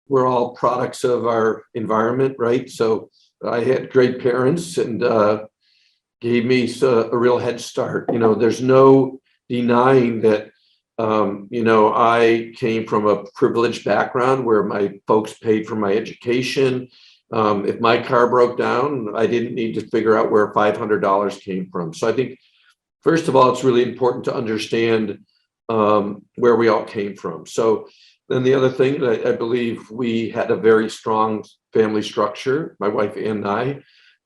we're all products of our environment, right? So I had great parents and gave me a real head start. There's no denying that, I came from a privileged background where my folks paid for my education. If my car broke down, I didn't need to figure out where $500 came from. So I think, first of all, it's really important to understand where we all came from. So then the other thing that I believe we had a very strong family structure, my wife and I.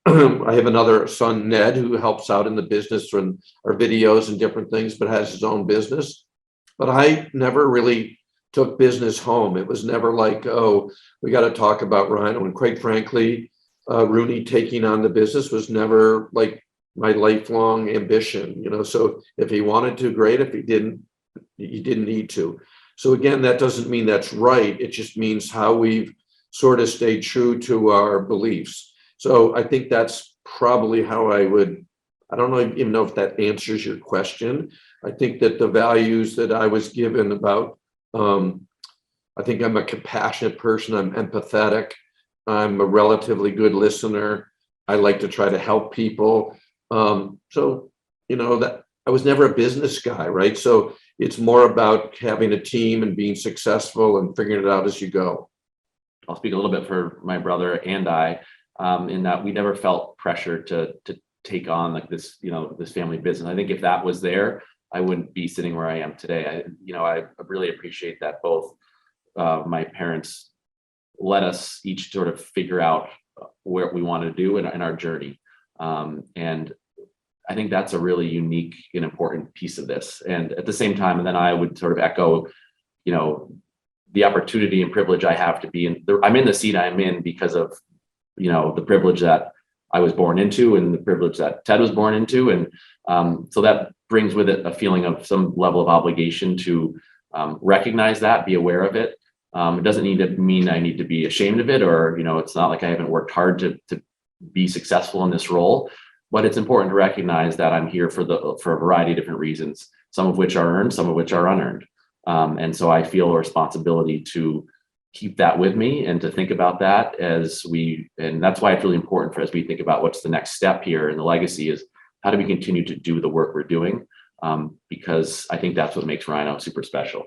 I have another son, Ned, who helps out in the business and our videos and different things, but has his own business. But I never really took business home. It was never like, oh, we got to talk about Rhino. And quite frankly, Rooney taking on the business was never like my lifelong ambition. So if he wanted to, great. If he didn't, he didn't need to. So again, that doesn't mean that's right. It just means how we've sort of stayed true to our beliefs. So I think that's probably how I don't even know if that answers your question. I think that the values that I was given about, I think I'm a compassionate person. I'm empathetic. I'm a relatively good listener. I like to try to help people. That I was never a business guy, right? So it's more about having a team and being successful and figuring it out as you go. I'll speak a little bit for my brother and I, in that we never felt pressure to take on like this, this family business. I think if that was there, I wouldn't be sitting where I am today. I really appreciate that both my parents let us each sort of figure out what we want to do in our journey. And I think that's a really unique and important piece of this. And at the same time, and then I would sort of echo, the opportunity and privilege I have to be in. I'm in the seat I'm in because of, the privilege that I was born into and the privilege that Ted was born into. And so that brings with it a feeling of some level of obligation to recognize that, be aware of it. It doesn't need to mean I need to be ashamed of it, or, it's not like I haven't worked hard to be successful in this role, but it's important to recognize that I'm here for a variety of different reasons, some of which are earned, some of which are unearned. And so I feel a responsibility to keep that with me and to think about that and that's why it's really important as we think about what's the next step here in the legacy is how do we continue to do the work we're doing? Because I think that's what makes Rhino super special.